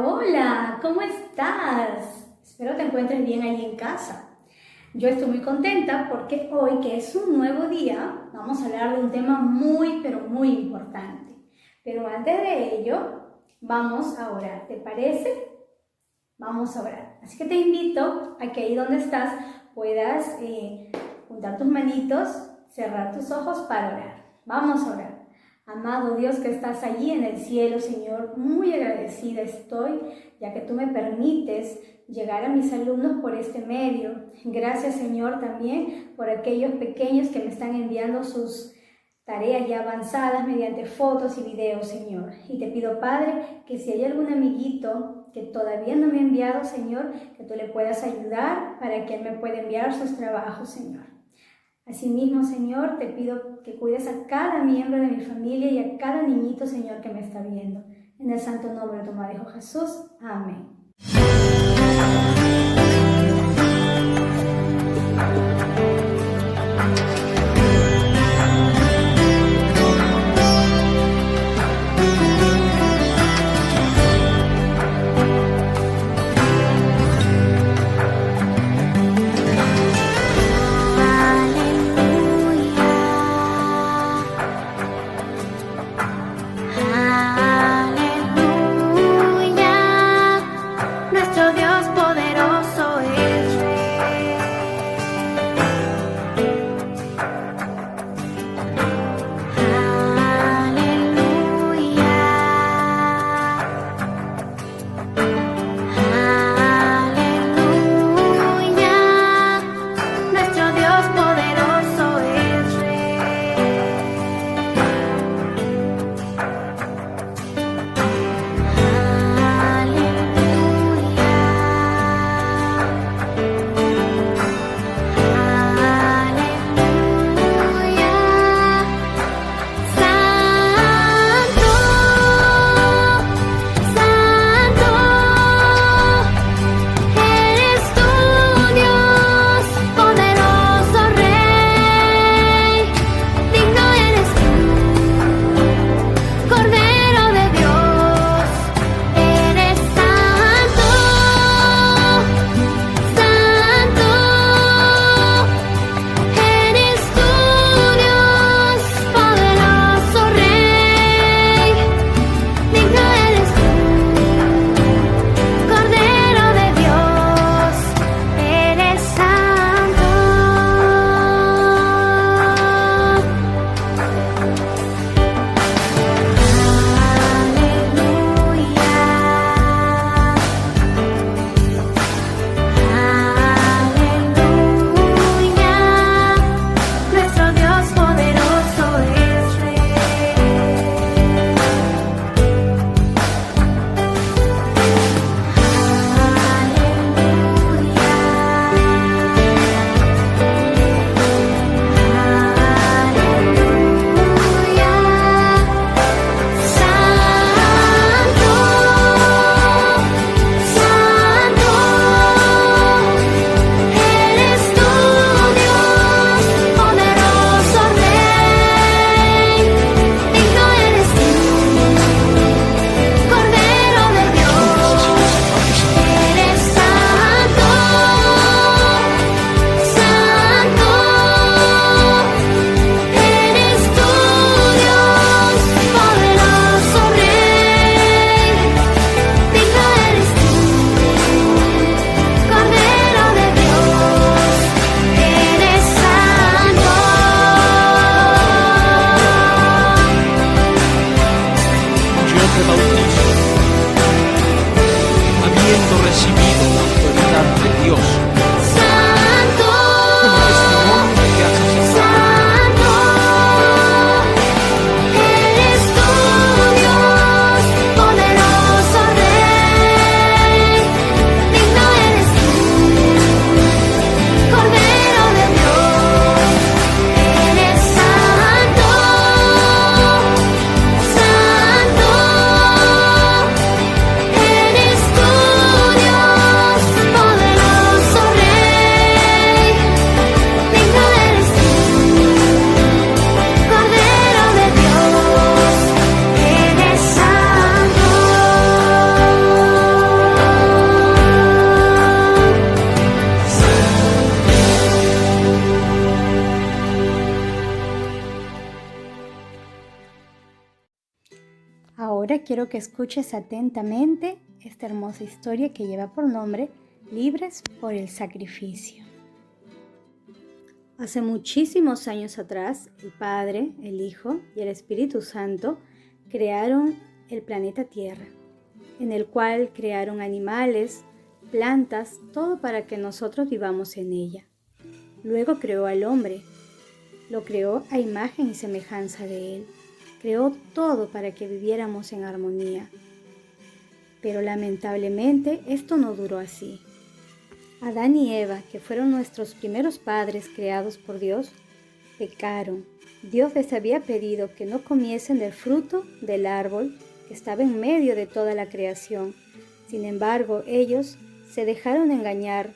Hola, ¿cómo estás? Espero te encuentres bien ahí en casa. Yo estoy muy contenta porque hoy, que es un nuevo día, vamos a hablar de un tema pero muy importante. Pero antes de ello, vamos a orar. ¿Te parece? Vamos a orar. Así que te invito a que ahí donde estás puedas juntar tus manitos, cerrar tus ojos para orar. Vamos a orar. Amado Dios que estás allí en el cielo, Señor, muy agradecida estoy, ya que tú me permites llegar a mis alumnos por este medio. Gracias, Señor, también por aquellos pequeños que me están enviando sus tareas ya avanzadas mediante fotos y videos, Señor. Y te pido, Padre, que si hay algún amiguito que todavía no me ha enviado, Señor, que tú le puedas ayudar para que él me pueda enviar sus trabajos, Señor. Asimismo, Señor, te pido que cuides a cada miembro de mi familia y a cada niñito, Señor, que me está viendo. En el santo nombre de tu amado Hijo Jesús. Amén. Eres tú, Dios poderoso. ahora quiero que escuches atentamente esta hermosa historia que lleva por nombre Libres por el Sacrificio. Hace muchísimos años atrás, el Padre, el Hijo y el Espíritu Santo crearon el planeta Tierra, en el cual crearon animales, plantas, todo para que nosotros vivamos en ella. Luego creó al hombre, lo creó a imagen y semejanza de él. Creó todo para que viviéramos en armonía. Pero lamentablemente esto no duró así. Adán y Eva, que fueron nuestros primeros padres creados por Dios, pecaron. Dios les había pedido que no comiesen del fruto del árbol que estaba en medio de toda la creación. Sin embargo, ellos se dejaron engañar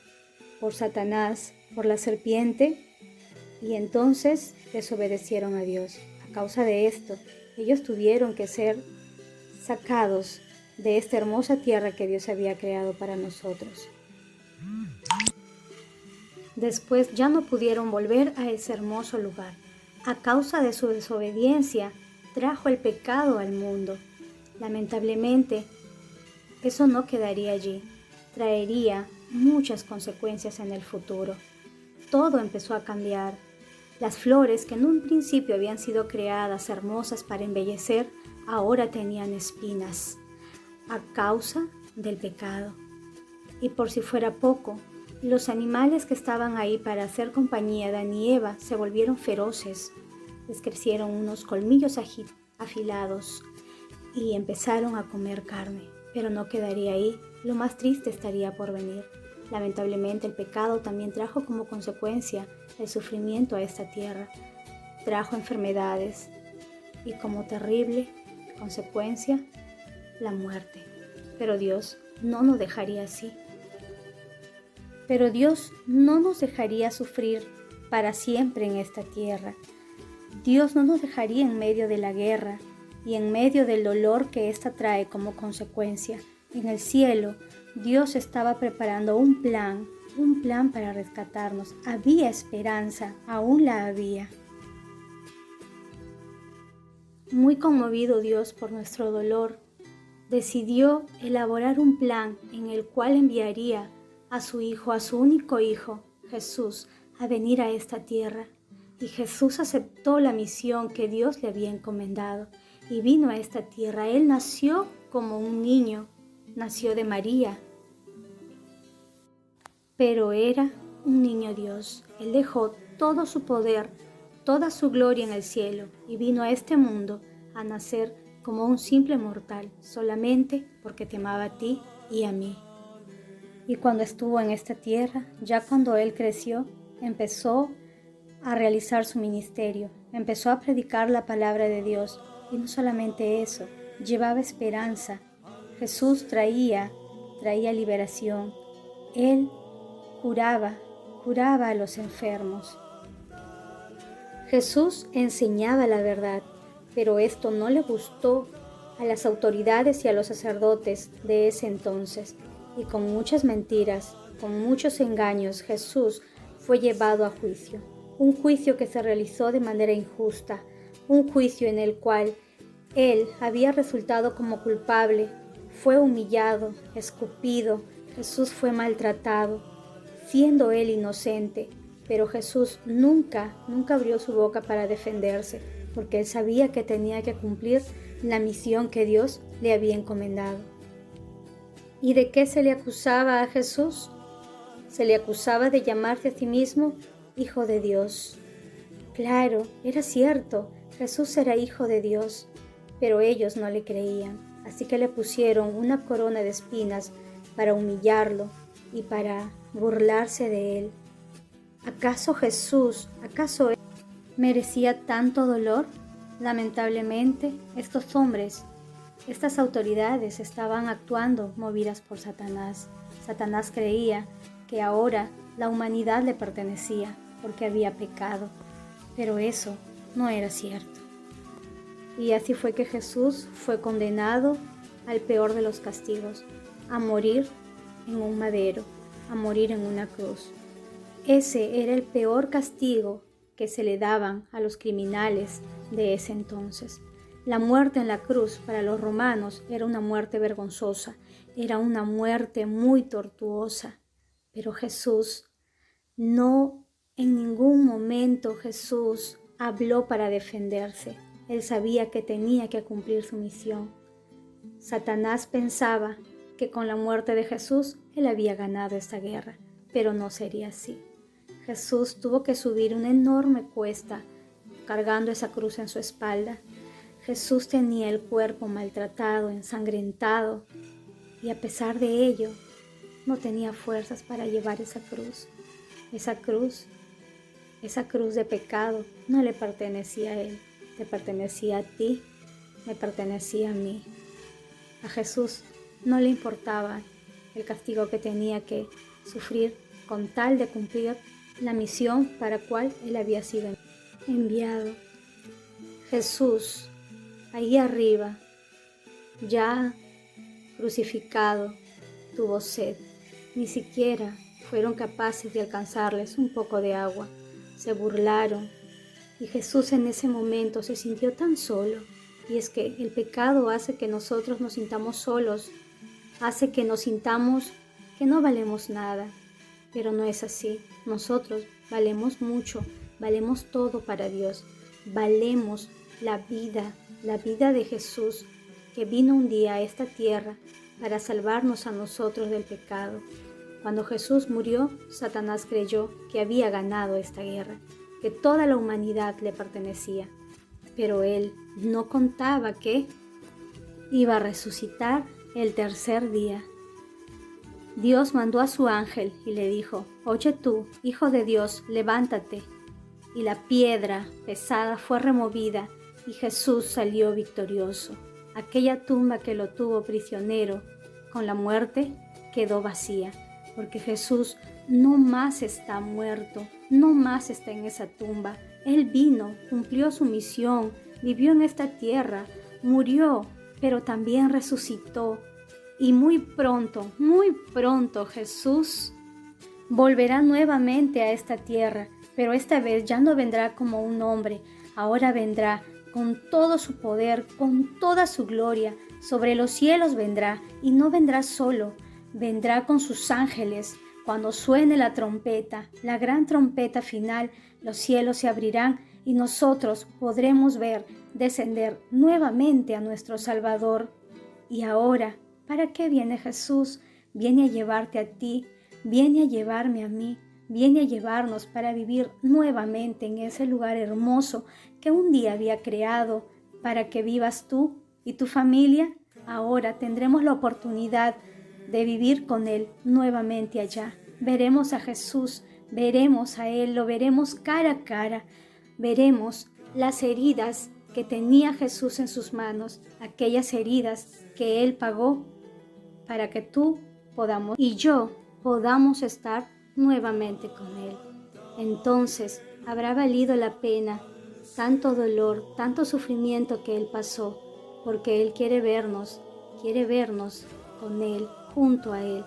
por Satanás, por la serpiente, y entonces desobedecieron a Dios. A causa de esto, ellos tuvieron que ser sacados de esta hermosa tierra que Dios había creado para nosotros. Después ya no pudieron volver a ese hermoso lugar. A causa de su desobediencia, trajo el pecado al mundo. Lamentablemente, eso no quedaría allí. Traería muchas consecuencias en el futuro. Todo empezó a cambiar. Las flores que en un principio habían sido creadas hermosas para embellecer, ahora tenían espinas, a causa del pecado. Y por si fuera poco, los animales que estaban ahí para hacer compañía a Adán y Eva se volvieron feroces. Les crecieron unos colmillos afilados y empezaron a comer carne. Pero no quedaría ahí, lo más triste estaría por venir. Lamentablemente el pecado también trajo como consecuencia el sufrimiento a esta tierra. Trajo enfermedades y como terrible consecuencia la muerte. Pero Dios no nos dejaría así. Pero Dios no nos dejaría sufrir para siempre en esta tierra. Dios no nos dejaría en medio de la guerra y en medio del dolor que ésta trae como consecuencia. En el cielo, Dios estaba preparando un plan para rescatarnos. Había esperanza, aún la había. Muy conmovido Dios por nuestro dolor, decidió elaborar un plan en el cual enviaría a su Hijo, a su único Hijo, Jesús, a venir a esta tierra. Y Jesús aceptó la misión que Dios le había encomendado y vino a esta tierra. Él nació como un niño, nació de María, pero era un niño Dios. Él dejó todo su poder, toda su gloria en el cielo y vino a este mundo a nacer como un simple mortal, solamente porque te amaba a ti y a mí. Y cuando estuvo en esta tierra, ya cuando él creció, empezó a realizar su ministerio, empezó a predicar la palabra de Dios. Y no solamente eso, llevaba esperanza. Jesús traía liberación. Él curaba a los enfermos. Jesús enseñaba la verdad, pero esto no le gustó a las autoridades y a los sacerdotes de ese entonces. Y con muchas mentiras, con muchos engaños, Jesús fue llevado a juicio. Un juicio que se realizó de manera injusta, un juicio en el cual él había resultado como culpable. Fue humillado, escupido, Jesús fue maltratado, siendo él inocente. Pero Jesús nunca abrió su boca para defenderse, porque él sabía que tenía que cumplir la misión que Dios le había encomendado. ¿Y de qué se le acusaba a Jesús? Se le acusaba de llamarse a sí mismo Hijo de Dios. Claro, era cierto, Jesús era Hijo de Dios, pero ellos no le creían, así que le pusieron una corona de espinas para humillarlo y para burlarse de él. ¿Acaso él merecía tanto dolor? Lamentablemente, estos hombres, estas autoridades estaban actuando movidas por Satanás. Satanás creía que ahora la humanidad le pertenecía porque había pecado, pero eso no era cierto. Y así fue que Jesús fue condenado al peor de los castigos, a morir en un madero, a morir en una cruz. Ese era el peor castigo que se le daban a los criminales de ese entonces. La muerte en la cruz para los romanos era una muerte vergonzosa, era una muerte muy tortuosa. Pero Jesús, no en ningún momento Jesús habló para defenderse. Él sabía que tenía que cumplir su misión. Satanás pensaba que con la muerte de Jesús él había ganado esta guerra, pero no sería así. Jesús tuvo que subir una enorme cuesta cargando esa cruz en su espalda. Jesús tenía el cuerpo maltratado, ensangrentado, y a pesar de ello, no tenía fuerzas para llevar esa cruz. Esa cruz de pecado no le pertenecía a él, te pertenecía a ti, me pertenecía a mí. A Jesús no le importaba el castigo que tenía que sufrir con tal de cumplir la misión para la cual él había sido enviado. Jesús, ahí arriba, ya crucificado, tuvo sed. Ni siquiera fueron capaces de alcanzarles un poco de agua. Se burlaron y Jesús en ese momento se sintió tan solo. Y es que el pecado hace que nosotros nos sintamos solos, hace que nos sintamos que no valemos nada. Pero no es así. Nosotros valemos mucho, valemos todo para Dios. Valemos la vida de Jesús, que vino un día a esta tierra para salvarnos a nosotros del pecado. Cuando Jesús murió, Satanás creyó que había ganado esta guerra, que toda la humanidad le pertenecía. Pero él no contaba que iba a resucitar el tercer día. Dios mandó a su ángel y le dijo: «Oye tú, hijo de Dios, levántate». Y la piedra pesada fue removida y Jesús salió victorioso. Aquella tumba que lo tuvo prisionero con la muerte quedó vacía, porque Jesús no más está muerto, no más está en esa tumba. Él vino, cumplió su misión, vivió en esta tierra, murió, pero también resucitó. Y muy pronto Jesús volverá nuevamente a esta tierra, pero esta vez ya no vendrá como un hombre, ahora vendrá con todo su poder, con toda su gloria. Sobre los cielos vendrá, y no vendrá solo, vendrá con sus ángeles. Cuando suene la trompeta, la gran trompeta final, los cielos se abrirán y nosotros podremos ver descender nuevamente a nuestro Salvador. Y ahora, ¿para qué viene Jesús? Viene a llevarte a ti, viene a llevarme a mí, viene a llevarnos para vivir nuevamente en ese lugar hermoso que un día había creado para que vivas tú y tu familia. Ahora tendremos la oportunidad de vivir con Él nuevamente allá. Veremos a Jesús, veremos a Él, lo veremos cara a cara, veremos las heridas que tenía Jesús en sus manos, aquellas heridas que Él pagó para que tú y yo podamos estar nuevamente con Él. Entonces habrá valido la pena tanto dolor, tanto sufrimiento que Él pasó, porque Él quiere vernos con Él, junto a Él.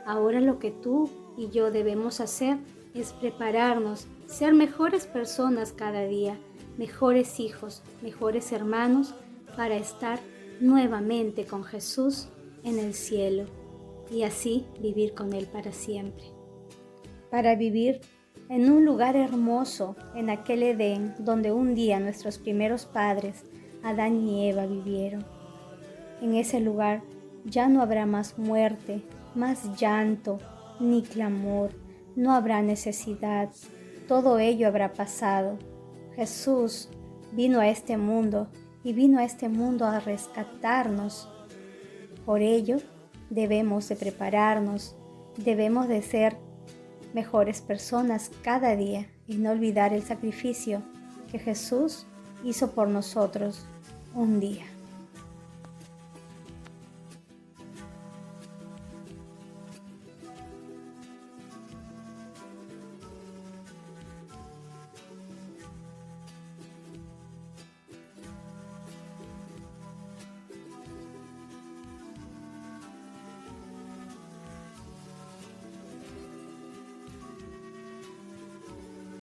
Ahora lo que tú y yo debemos hacer es prepararnos, ser mejores personas cada día, mejores hijos, mejores hermanos, para estar nuevamente con Jesús en el cielo y así vivir con Él para siempre. Para vivir en un lugar hermoso, en aquel Edén donde un día nuestros primeros padres, Adán y Eva, vivieron. En ese lugar ya no habrá más muerte, más llanto, ni clamor, no habrá necesidad, todo ello habrá pasado. Jesús vino a este mundo y vino a este mundo a rescatarnos. Por ello, debemos de prepararnos, debemos de ser mejores personas cada día y no olvidar el sacrificio que Jesús hizo por nosotros un día.